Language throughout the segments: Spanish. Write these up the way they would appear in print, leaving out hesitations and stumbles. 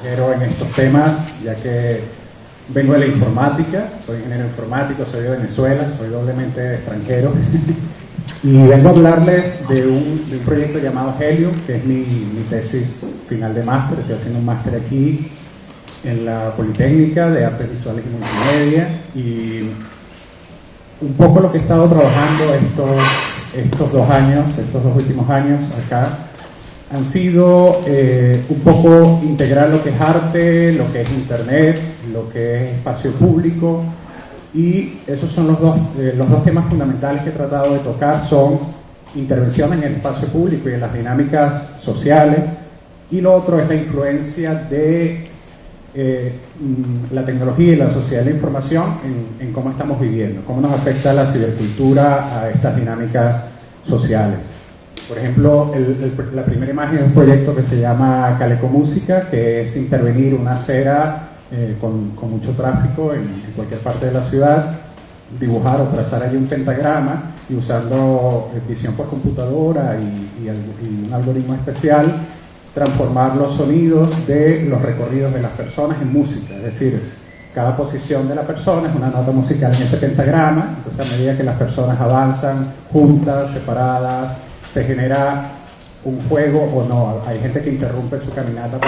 Pero en estos temas, ya que vengo de la informática, soy ingeniero informático, soy de Venezuela, soy doblemente extranjero, y vengo a hablarles de un proyecto llamado Helium, que es mi tesis final de máster. Estoy haciendo un máster aquí en la Politécnica de Artes Visuales y Multimedia, y un poco lo que he estado trabajando estos dos últimos años acá, han sido un poco integrar lo que es arte, lo que es internet, lo que es espacio público, y esos son los dos temas fundamentales que he tratado de tocar. Son intervenciones en el espacio público y en las dinámicas sociales, y lo otro es la influencia de la tecnología y la sociedad de la información en cómo estamos viviendo, cómo nos afecta la cibercultura a estas dinámicas sociales. Por ejemplo, la primera imagen es un proyecto que se llama Caleco Música, que es intervenir una acera con mucho tráfico en cualquier parte de la ciudad, dibujar o trazar allí un pentagrama, y usando visión por computadora y un algoritmo especial, transformar los sonidos de los recorridos de las personas en música. Es decir, cada posición de la persona es una nota musical en ese pentagrama. Entonces, a medida que las personas avanzan juntas, separadas, se genera un juego o no. Hay gente que interrumpe su caminata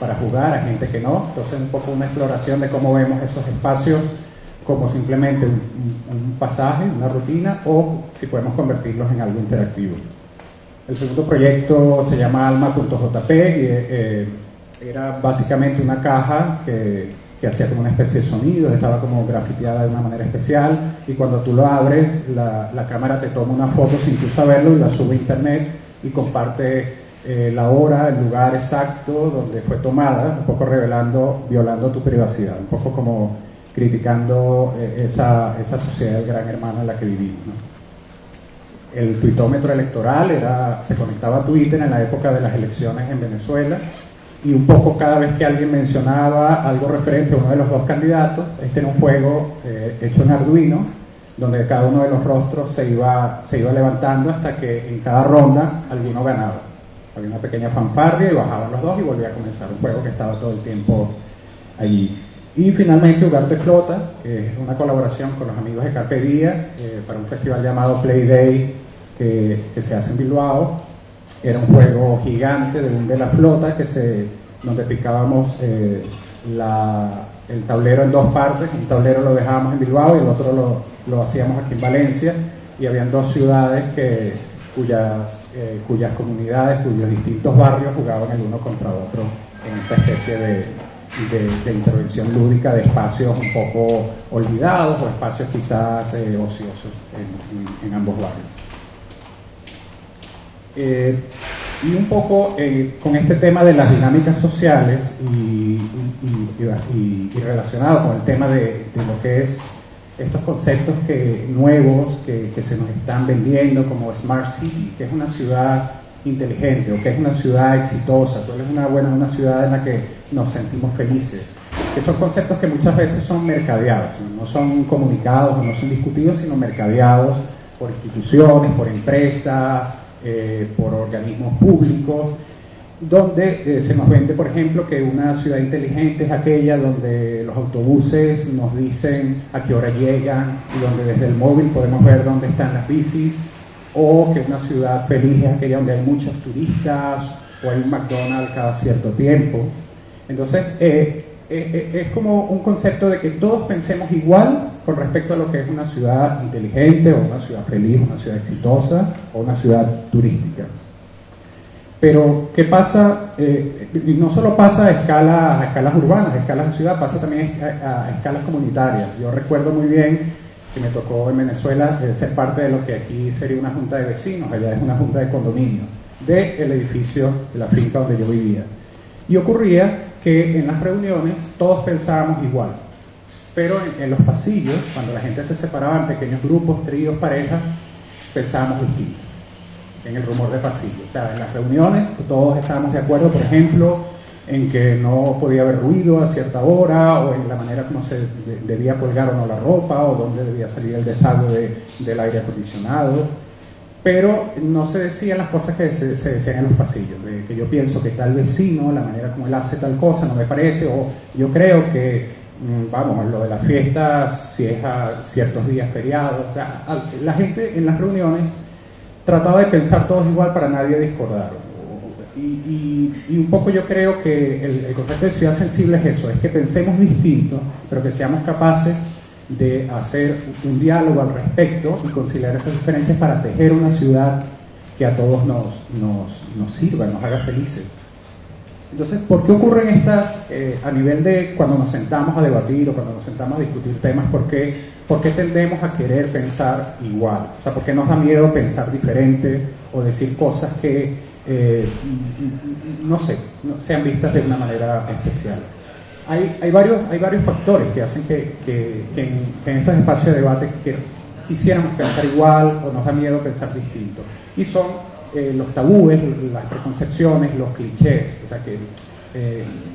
para jugar, hay gente que no. Entonces, un poco una exploración de cómo vemos esos espacios como simplemente un pasaje, una rutina, o si podemos convertirlos en algo interactivo. El segundo proyecto se llama Alma.jp y era básicamente una caja que hacía como una especie de sonido, estaba como grafiteada de una manera especial, y cuando tú lo abres, la cámara te toma una foto sin tú saberlo y la sube a internet y comparte la hora, el lugar exacto donde fue tomada, un poco violando tu privacidad, un poco como criticando esa sociedad del gran hermano en la que vivimos, ¿no? El tuitómetro electoral se conectaba a Twitter en la época de las elecciones en Venezuela, y un poco cada vez que alguien mencionaba algo referente a uno de los dos candidatos, este era un juego hecho en Arduino, donde cada uno de los rostros se iba levantando hasta que en cada ronda alguno ganaba. Había una pequeña fanfarria y bajaban los dos y volvía a comenzar un juego que estaba todo el tiempo allí. Y finalmente Ugarte Flota, que es una colaboración con los amigos de Carpe Día para un festival llamado Play Day que se hace en Bilbao. Era un juego gigante de la flota donde picábamos el tablero en dos partes. Un tablero lo dejábamos en Bilbao y el otro lo hacíamos aquí en Valencia, y habían dos ciudades cuyas comunidades, cuyos distintos barrios jugaban el uno contra otro en esta especie de intervención lúdica de espacios un poco olvidados o espacios quizás ociosos en ambos barrios. Y un poco con este tema de las dinámicas sociales y relacionado con el tema de lo que es estos conceptos nuevos que se nos están vendiendo, como Smart City, que es una ciudad inteligente, o que es una ciudad exitosa, cuál es una ciudad en la que nos sentimos felices, que son conceptos que muchas veces son mercadeados, no son comunicados o no son discutidos, sino mercadeados por instituciones, por empresas, por organismos públicos, donde se nos vende, por ejemplo, que una ciudad inteligente es aquella donde los autobuses nos dicen a qué hora llegan y donde desde el móvil podemos ver dónde están las bicis, o que una ciudad feliz es aquella donde hay muchos turistas o hay un McDonald's cada cierto tiempo. Entonces, es como un concepto de que todos pensemos igual con respecto a lo que es una ciudad inteligente, o una ciudad feliz, una ciudad exitosa, o una ciudad turística. Pero, ¿qué pasa? No solo pasa a escalas urbanas, a escalas de ciudad, pasa también a escalas comunitarias. Yo recuerdo muy bien que me tocó en Venezuela ser parte de lo que aquí sería una junta de vecinos, allá es una junta de condominio, del edificio de la finca donde yo vivía. Y ocurría que en las reuniones todos pensábamos igual, pero en los pasillos, cuando la gente se separaba en pequeños grupos, tríos, parejas, pensábamos distinto, en el rumor de pasillo. O sea, en las reuniones todos estábamos de acuerdo, por ejemplo, en que no podía haber ruido a cierta hora, o en la manera como se debía colgar o no la ropa, o dónde debía salir el desagüe del aire acondicionado, pero no se decían las cosas que se decían en los pasillos, de que yo pienso que tal vecino, la manera como él hace tal cosa no me parece, o yo creo que, vamos, lo de las fiestas, si es a ciertos días feriados, o sea, la gente en las reuniones trataba de pensar todos igual para nadie discordar. Y un poco yo creo que el concepto de ciudad sensible es eso, es que pensemos distinto, pero que seamos capaces de hacer un diálogo al respecto y conciliar esas diferencias para tejer una ciudad que a todos nos sirva, nos haga felices. Entonces, ¿por qué ocurren estas, a nivel de cuando nos sentamos a debatir o cuando nos sentamos a discutir temas, por qué tendemos a querer pensar igual? O sea, ¿por qué nos da miedo pensar diferente o decir cosas que, no sé, no sean vistas de una manera especial? Hay varios factores que hacen que en estos espacios de debate que quisiéramos pensar igual o nos da miedo pensar distinto. Y son los tabúes, las preconcepciones, los clichés. O sea que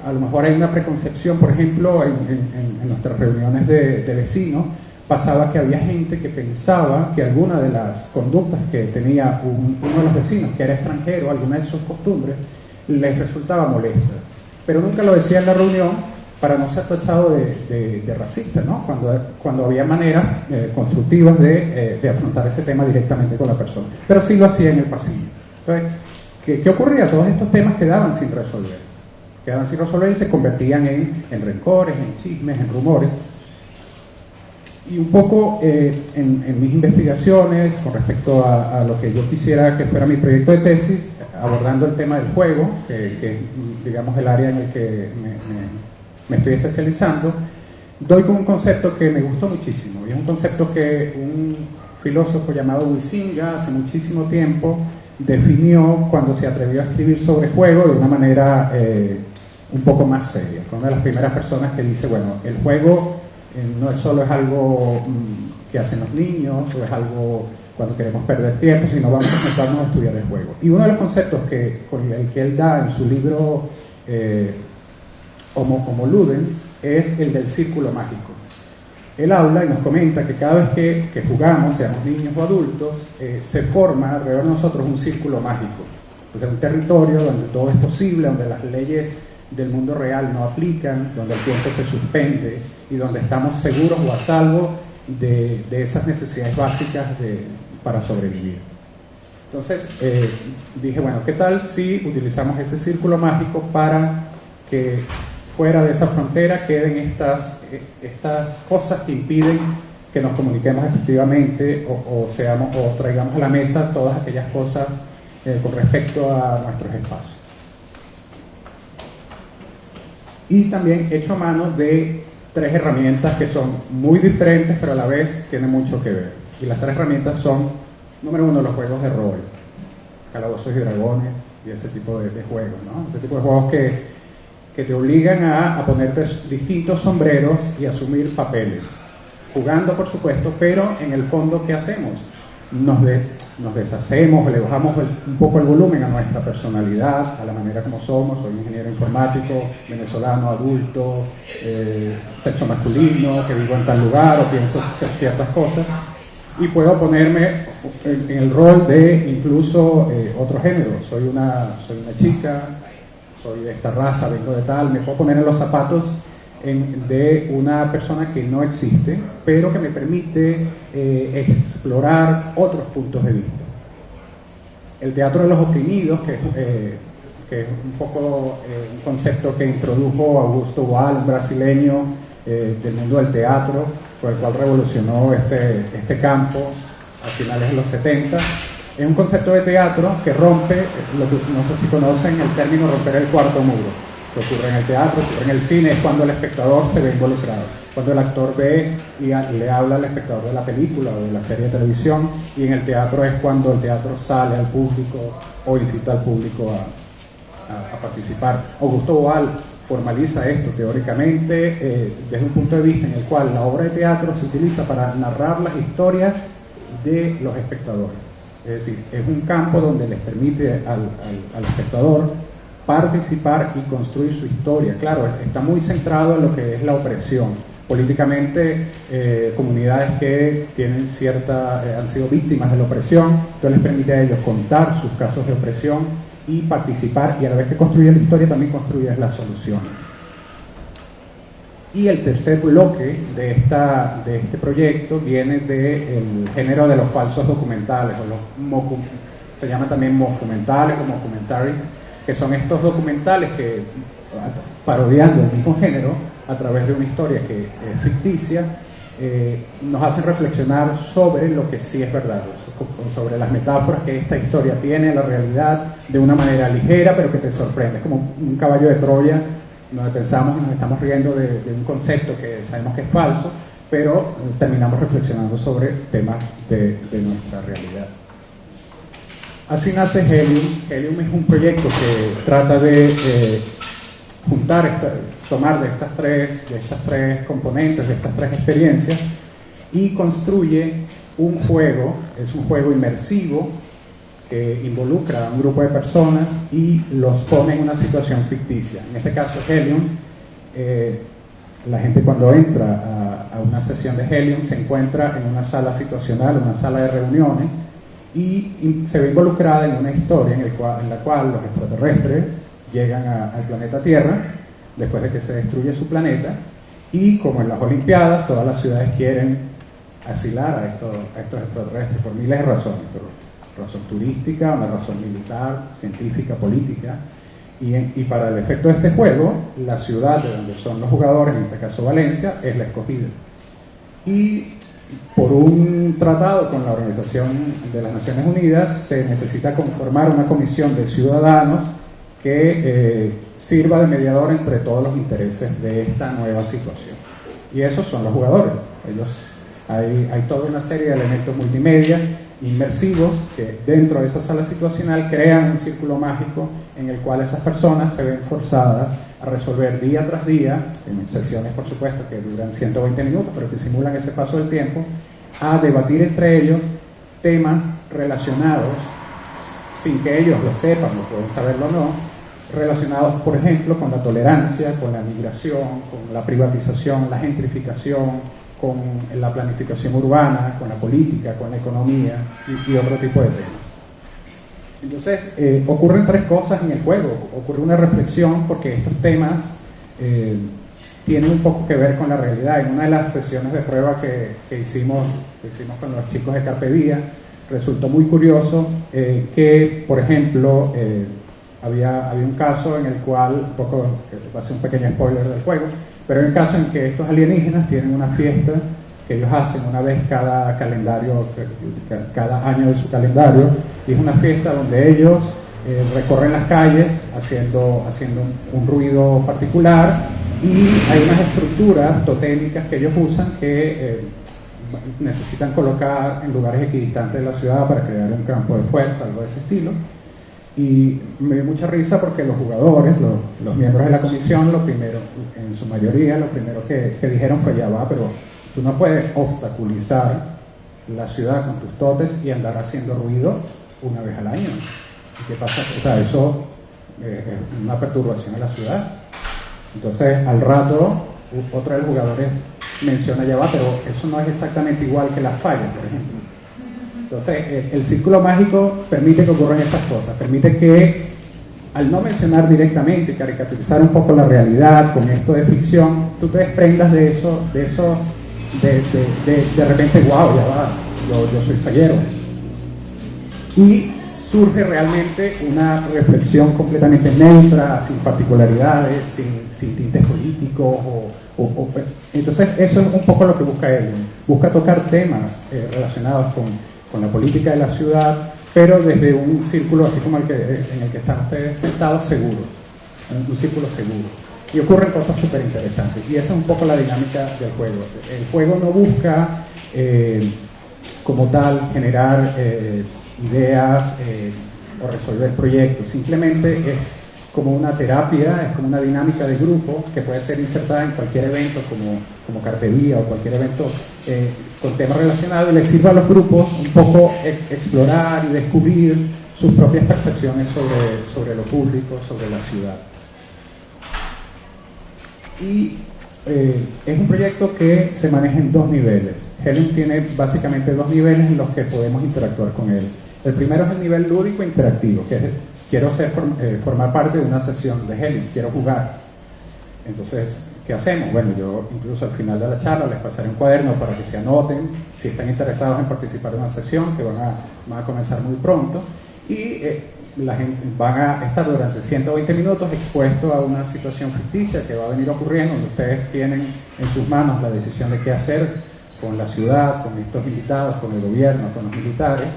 a lo mejor hay una preconcepción, por ejemplo, en nuestras reuniones de vecinos, pasaba que había gente que pensaba que alguna de las conductas que tenía uno de los vecinos, que era extranjero, alguna de sus costumbres, les resultaba molestas. Pero nunca lo decía en la reunión, para no ser tachado de racista, ¿no? Cuando había maneras constructivas de afrontar ese tema directamente con la persona. Pero sí lo hacía en el pasillo. Entonces, ¿qué ocurría? Todos estos temas quedaban sin resolver. Quedaban sin resolver y se convertían en rencores, en chismes, en rumores. Y un poco en mis investigaciones con respecto a lo que yo quisiera que fuera mi proyecto de tesis, abordando el tema del juego, que es, digamos, el área en el que me estoy especializando, doy con un concepto que me gustó muchísimo, y es un concepto que un filósofo llamado Huizinga hace muchísimo tiempo definió cuando se atrevió a escribir sobre juego de una manera un poco más seria. Fue una de las primeras personas que dice, bueno, el juego no es solo es algo que hacen los niños, o es algo cuando queremos perder tiempo, sino vamos a sentarnos a estudiar el juego. Y uno de los conceptos con el que él da en su libro Homo Ludens es el del círculo mágico. Él habla y nos comenta que cada vez que jugamos, seamos niños o adultos, se forma alrededor de nosotros un círculo mágico. O sea, un territorio donde todo es posible, donde las leyes del mundo real no aplican, donde el tiempo se suspende y donde estamos seguros o a salvo de esas necesidades básicas para sobrevivir. Entonces dije, bueno, ¿qué tal si utilizamos ese círculo mágico para que fuera de esa frontera queden estas cosas que impiden que nos comuniquemos efectivamente o traigamos a la mesa todas aquellas cosas con respecto a nuestros espacios? Y también he hecho mano de 3 herramientas que son muy diferentes, pero a la vez tienen mucho que ver. Y las 3 herramientas son, número 1, los juegos de rol, calabozos y dragones y ese tipo de juegos, ¿no? Ese tipo de juegos que te obligan a ponerte distintos sombreros y asumir papeles. Jugando, por supuesto, pero en el fondo, ¿qué hacemos? Nos deshacemos, le bajamos un poco el volumen a nuestra personalidad, a la manera como somos. Soy ingeniero informático, venezolano, adulto, sexo masculino, que vivo en tal lugar o pienso ciertas cosas, y puedo ponerme en el rol de incluso otro género. Soy una chica, soy de esta raza, vengo de tal, me puedo poner en los zapatos de una persona que no existe, pero que me permite explorar otros puntos de vista. El teatro de los oprimidos, que es un poco un concepto que introdujo Augusto Boal, un brasileño del mundo del teatro, por el cual revolucionó este campo a finales de los 70. Es un concepto de teatro que rompe, no sé si conocen el término romper el cuarto muro, que ocurre en el teatro, ocurre en el cine, es cuando el espectador se ve involucrado, cuando el actor ve y le habla al espectador de la película o de la serie de televisión, y en el teatro es cuando el teatro sale al público o incita al público a participar. Augusto Boal formaliza esto teóricamente desde un punto de vista en el cual la obra de teatro se utiliza para narrar las historias de los espectadores. Es decir, es un campo donde les permite al espectador participar y construir su historia. Claro, está muy centrado en lo que es la opresión, políticamente comunidades que tienen han sido víctimas de la opresión. Entonces les permite a ellos contar sus casos de opresión y participar, y a la vez que construyen la historia también construyen las soluciones. Y el tercer bloque de este proyecto viene del género de los falsos documentales, o se llaman también mockumentales o mockumentaries, que son estos documentales que, parodiando el mismo género, a través de una historia que es ficticia, nos hacen reflexionar sobre lo que sí es verdad, sobre las metáforas que esta historia tiene en la realidad, de una manera ligera pero que te sorprende. Es como un caballo de Troya, donde pensamos y nos estamos riendo de un concepto que sabemos que es falso, pero terminamos reflexionando sobre temas de nuestra realidad. Así nace Helium. Helium es un proyecto que trata de tomar de estas tres componentes, de estas tres experiencias, y construye un juego. Es un juego inmersivo que involucra a un grupo de personas y los pone en una situación ficticia. En este caso, Helium, la gente cuando entra a una sesión de Helium se encuentra en una sala situacional, una sala de reuniones, y se ve involucrada en una historia en la cual los extraterrestres llegan al planeta Tierra después de que se destruye su planeta, y como en las Olimpiadas todas las ciudades quieren asilar a estos extraterrestres por miles de razones, pero razón turística, una razón militar, científica, política, y para el efecto de este juego, la ciudad de donde son los jugadores, en este caso Valencia, es la escogida. Y por un tratado con la Organización de las Naciones Unidas se necesita conformar una comisión de ciudadanos que sirva de mediador entre todos los intereses de esta nueva situación. Y esos son los jugadores. Hay toda una serie de elementos multimedia inmersivos que dentro de esa sala situacional crean un círculo mágico en el cual esas personas se ven forzadas a resolver día tras día, en sesiones por supuesto que duran 120 minutos, pero que simulan ese paso del tiempo, a debatir entre ellos temas relacionados, sin que ellos lo sepan, o pueden saberlo o no, relacionados por ejemplo con la tolerancia, con la migración, con la privatización, la gentrificación, con la planificación urbana, con la política, con la economía y otro tipo de temas. Entonces, ocurren tres cosas en el juego. Ocurre una reflexión porque estos temas tienen un poco que ver con la realidad. En una de las sesiones de prueba que hicimos con los chicos de Carpe Diem, resultó muy curioso que, por ejemplo, había un caso en el cual, va a ser un pequeño spoiler del juego, pero hay un caso en que estos alienígenas tienen una fiesta que ellos hacen una vez cada año de su calendario, y es una fiesta donde ellos recorren las calles haciendo un ruido particular, y hay unas estructuras totémicas que ellos usan que necesitan colocar en lugares equidistantes de la ciudad para crear un campo de fuerza, algo de ese estilo. Y me dio mucha risa porque los jugadores, los miembros de la comisión, lo primero, en su mayoría, lo primero que dijeron fue: ya va, pero tú no puedes obstaculizar la ciudad con tus tótems y andar haciendo ruido una vez al año. ¿Y qué pasa? O sea, eso es una perturbación en la ciudad. Entonces, al rato, otro de los jugadores menciona: ya va, pero eso no es exactamente igual que las fallas, por ejemplo. Entonces, el círculo mágico permite que ocurran estas cosas, permite que, al no mencionar directamente y caricaturizar un poco la realidad con esto de ficción, tú te desprendas de repente, wow, ya va, yo soy fallero. Y surge realmente una reflexión completamente neutra, sin particularidades, sin tintes políticos. Entonces, eso es un poco lo que busca él. Busca tocar temas relacionados con la política de la ciudad, pero desde un círculo así como en el que están ustedes sentados, seguros, un círculo seguro. Y ocurren cosas súper interesantes, y esa es un poco la dinámica del juego. El juego no busca como tal generar ideas o resolver proyectos, simplemente es como una terapia, es como una dinámica de grupo que puede ser insertada en cualquier evento como Carpe Diem o cualquier evento con temas relacionados, y les sirve a los grupos un poco explorar y descubrir sus propias percepciones sobre lo público, sobre la ciudad. Y es un proyecto que se maneja en dos niveles. Helium tiene básicamente dos niveles en los que podemos interactuar con él. El primero es el nivel lúdico interactivo, que es quiero formar parte de una sesión de Helium, quiero jugar. Entonces, ¿qué hacemos? Bueno, yo incluso al final de la charla les pasaré un cuaderno para que se anoten si están interesados en participar en una sesión que van a comenzar muy pronto, y la gente van a estar durante 120 minutos expuestos a una situación ficticia que va a venir ocurriendo, donde ustedes tienen en sus manos la decisión de qué hacer con la ciudad, con estos invitados, con el gobierno, con los militares,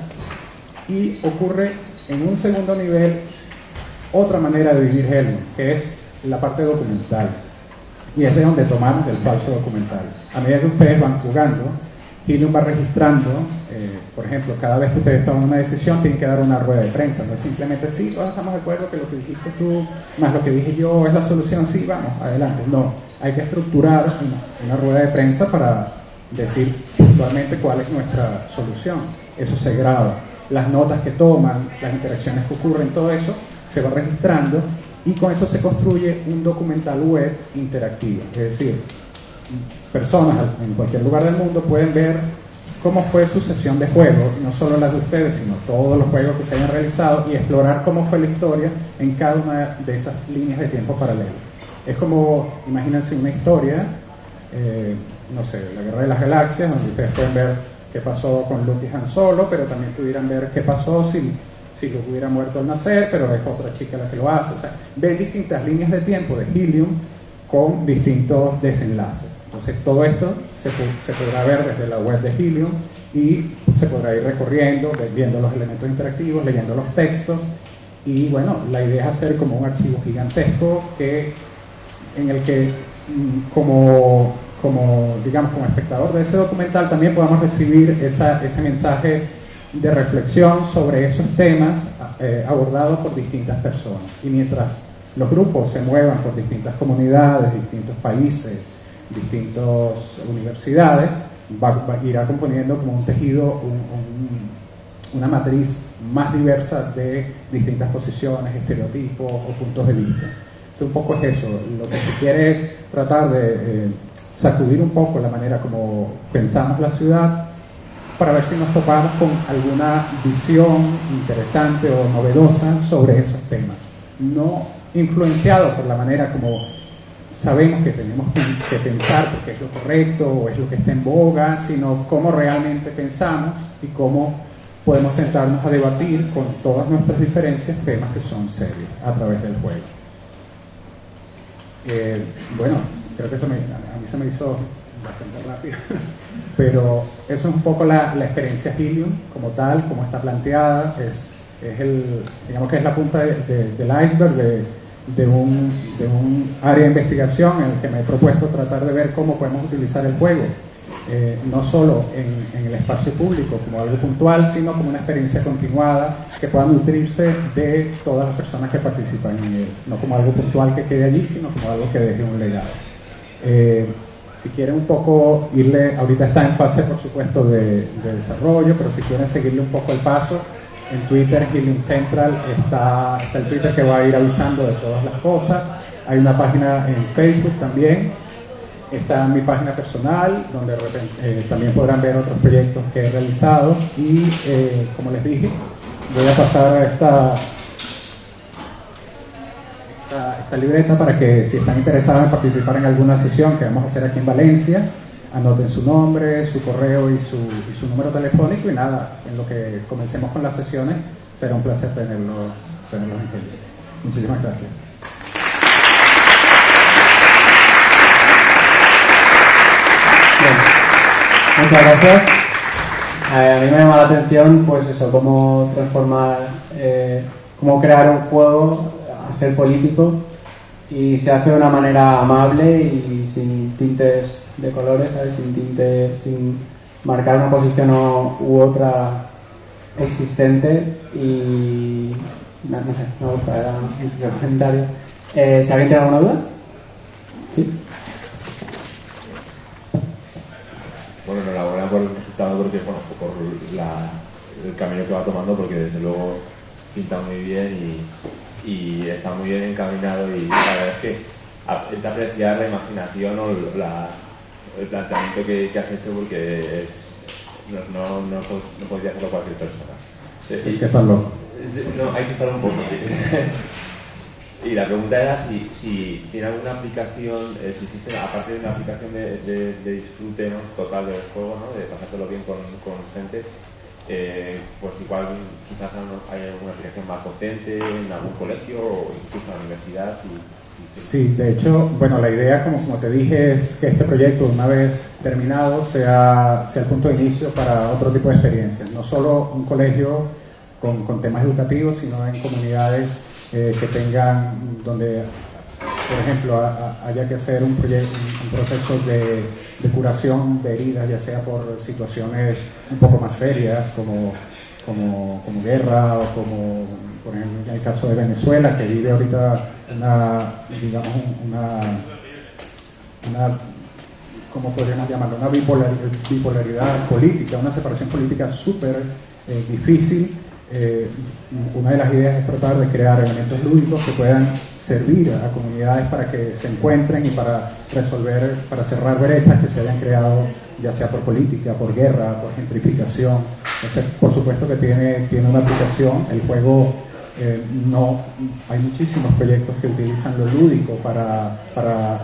y ocurre en un segundo nivel otra manera de vivir Helium, que es la parte documental, y es de donde tomamos el falso documental. A medida que ustedes van jugando, Helium va registrando, por ejemplo, cada vez que ustedes toman una decisión tienen que dar una rueda de prensa, no es simplemente sí, todos estamos de acuerdo que lo que dijiste tú más lo que dije yo es la solución, sí, vamos, adelante. No, hay que estructurar una rueda de prensa para decir puntualmente cuál es nuestra solución. Eso se graba, las notas que toman, las interacciones que ocurren, todo eso se va registrando, y con eso se construye un documental web interactivo. Es decir, personas en cualquier lugar del mundo pueden ver cómo fue su sesión de juego, no solo las de ustedes, sino todos los juegos que se hayan realizado, y explorar cómo fue la historia en cada una de esas líneas de tiempo paralelas. Es como, imagínense una historia, no sé, la Guerra de las Galaxias, donde ustedes pueden ver qué pasó con Luke y Han Solo, pero también pudieran ver qué pasó si Luke hubiera muerto al nacer, pero es otra chica la que lo hace. O sea, ven distintas líneas de tiempo de Helium con distintos desenlaces. Entonces todo esto se podrá ver desde la web de Helium, y se podrá ir recorriendo, viendo los elementos interactivos, leyendo los textos, y bueno, la idea es hacer como un archivo gigantesco en el que como digamos, como espectador de ese documental también podamos recibir ese mensaje de reflexión sobre esos temas abordados por distintas personas. Y mientras los grupos se muevan por distintas comunidades, distintos países, distintas universidades, irá componiendo como un tejido, una matriz más diversa de distintas posiciones, estereotipos o puntos de vista. Entonces, un poco es eso. Lo que se quiere es tratar de sacudir un poco la manera como pensamos la ciudad, para ver si nos topamos con alguna visión interesante o novedosa sobre esos temas, no influenciado por la manera como sabemos que tenemos que pensar porque es lo correcto o es lo que está en boga, sino cómo realmente pensamos y cómo podemos sentarnos a debatir con todas nuestras diferencias temas que son serios a través del juego. Bueno, creo que a mí se me hizo bastante rápido, pero eso es un poco la experiencia Helium como tal, como está planteada. Digamos que es la punta del iceberg de un área de investigación en el que me he propuesto tratar de ver cómo podemos utilizar el juego, no solo en el espacio público como algo puntual, sino como una experiencia continuada que pueda nutrirse de todas las personas que participan en él, no como algo puntual que quede allí, sino como algo que deje un legado. Si quieren un poco ahorita está en fase por supuesto de desarrollo, pero si quieren seguirle un poco el paso, en Twitter, Helium Central, está el Twitter que va a ir avisando de todas las cosas. Hay una página en Facebook también, está mi página personal, donde también podrán ver otros proyectos que he realizado, y como les dije, voy a pasar a esta libreta para que, si están interesados en participar en alguna sesión que vamos a hacer aquí en Valencia, anoten su nombre, su correo y su número telefónico, y nada, en lo que comencemos con las sesiones será un placer tenerlos en Helium. Muchísimas gracias. Bien. Muchas gracias. A mí me llama la atención pues eso, cómo transformar, cómo crear un juego a ser político, y se hace de una manera amable y sin tintes de colores, ¿sabes? Sin marcar una posición u otra existente, y no sé, me gusta, era un comentario. Si alguien tiene alguna duda. ¿Sí? Bueno, enhorabuena por el resultado, porque bueno, por el camino que va tomando, porque desde luego pinta muy bien y está muy bien encaminado, y la verdad es que es de apreciar la imaginación o el planteamiento que has hecho, porque no podría hacerlo cualquier persona. ¿Qué tal loco? No, hay que estar un poco. Y la pregunta era si tiene alguna aplicación, si existe, aparte de una aplicación de disfrute, ¿no?, total del juego, ¿no?, de pasártelo bien con gente, pues igual quizás hay alguna aplicación más potente en algún colegio o incluso en la universidad. Sí, de hecho, bueno, la idea, como te dije, es que este proyecto, una vez terminado, sea el punto de inicio para otro tipo de experiencias. No solo un colegio con temas educativos, sino en comunidades que tengan, donde, por ejemplo, haya que hacer un proceso de curación de heridas, ya sea por situaciones un poco más serias, como guerra, o como, por ejemplo, en el caso de Venezuela, que vive ahorita una ¿cómo podríamos llamarlo?, una bipolaridad política, una separación política súper difícil. Una de las ideas es tratar de crear elementos lúdicos que puedan servir a comunidades para que se encuentren y para resolver, para cerrar brechas que se hayan creado, ya sea por política, por guerra, por gentrificación. Entonces, por supuesto que tiene una aplicación. El juego, hay muchísimos proyectos que utilizan lo lúdico para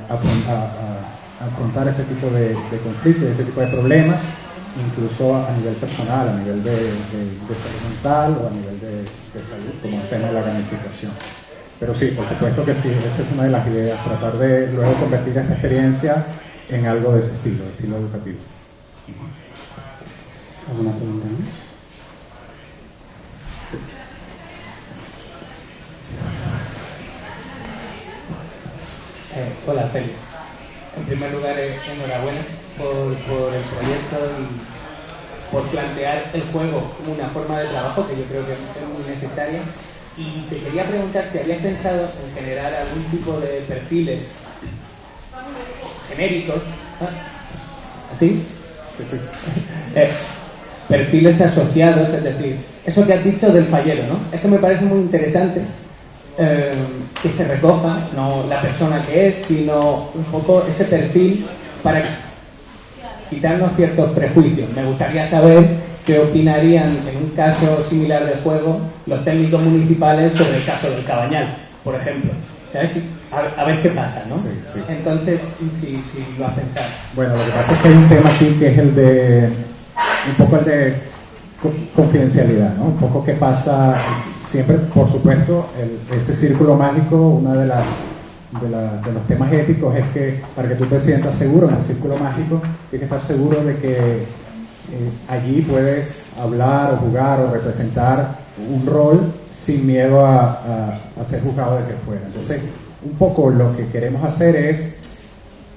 afrontar ese tipo de conflictos, ese tipo de problemas, incluso a nivel personal, a nivel de salud mental o a nivel de salud, como el tema de la gamificación. Pero sí, por supuesto que sí, esa es una de las ideas, tratar de luego convertir esta experiencia en algo de ese estilo educativo. ¿Alguna pregunta más? Hola, Félix. En primer lugar, enhorabuena por el proyecto y por plantear el juego como una forma de trabajo que yo creo que es muy necesaria. Y te quería preguntar si habías pensado en generar algún tipo de perfiles genéricos. ¿Sí? Perfiles asociados, es decir, eso que has dicho del fallero, ¿no? Es que me parece muy interesante que se recoja no la persona que es, sino un poco ese perfil para quitarnos ciertos prejuicios. Me gustaría saber qué opinarían en un caso similar de juego los técnicos municipales sobre el caso del Cabañal, por ejemplo. ¿Sabes? A ver qué pasa, ¿no? Sí, sí. Entonces, si lo has pensado. Bueno, lo que pasa es que hay un tema aquí que es el de confidencialidad, ¿no? Un poco qué pasa siempre, por supuesto, ese círculo mágico. Uno de los temas éticos es que para que tú te sientas seguro en el círculo mágico, tienes que estar seguro de que allí puedes hablar o jugar o representar un rol sin miedo a ser juzgado desde fuera. Entonces, un poco lo que queremos hacer es,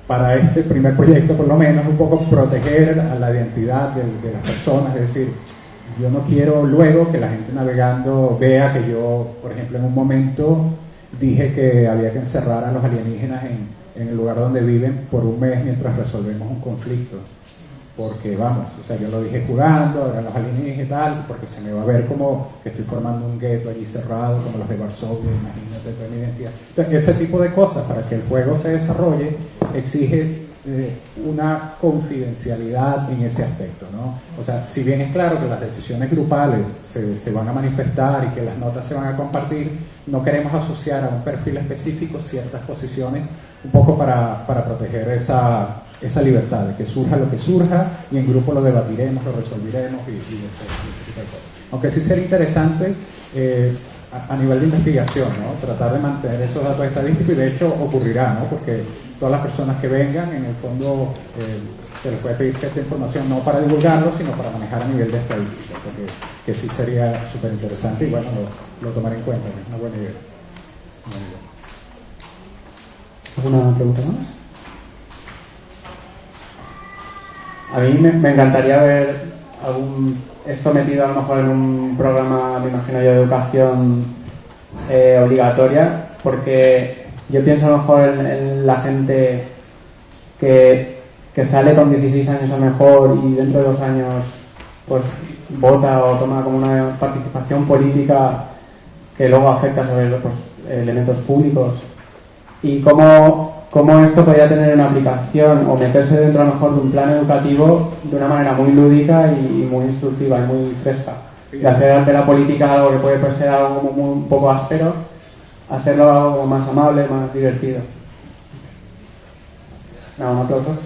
para este primer proyecto por lo menos, un poco proteger a la identidad de las personas. Es decir, yo no quiero luego que la gente navegando vea que yo, por ejemplo, en un momento dije que había que encerrar a los alienígenas en el lugar donde viven por un mes mientras resolvemos un conflicto. Porque vamos, o sea, yo lo dije jugando, eran los alienígenas y tal, porque se me va a ver como que estoy formando un gueto allí cerrado, como los de Varsovia, imagínate toda mi identidad. Entonces, ese tipo de cosas, para que el juego se desarrolle, exige una confidencialidad en ese aspecto, ¿no? O sea, si bien es claro que las decisiones grupales se van a manifestar y que las notas se van a compartir, no queremos asociar a un perfil específico ciertas posiciones, un poco para proteger esa libertad de que surja lo que surja y en grupo lo debatiremos, lo resolveremos y ese tipo de cosas. Aunque sí sería interesante a nivel de investigación, ¿no? Tratar de mantener esos datos estadísticos, y de hecho ocurrirá, ¿no? Porque todas las personas que vengan, en el fondo, se les puede pedir cierta información, no para divulgarlo, sino para manejar a nivel de estadística, que sí sería súper interesante y bueno, lo tomaré en cuenta, es una buena idea. ¿Alguna pregunta más? A mí me encantaría ver esto metido a lo mejor en un programa, me imagino yo, de educación obligatoria, porque yo pienso a lo mejor en la gente que sale con 16 años a lo mejor y dentro de 2 años pues vota o toma como una participación política que luego afecta sobre los elementos públicos, y cómo cómo esto podría tener una aplicación o meterse dentro a lo mejor de un plan educativo de una manera muy lúdica y muy instructiva y muy fresca. Y hacer de la política algo que puede ser algo como un poco áspero, hacerlo algo más amable, más divertido. Un aplauso.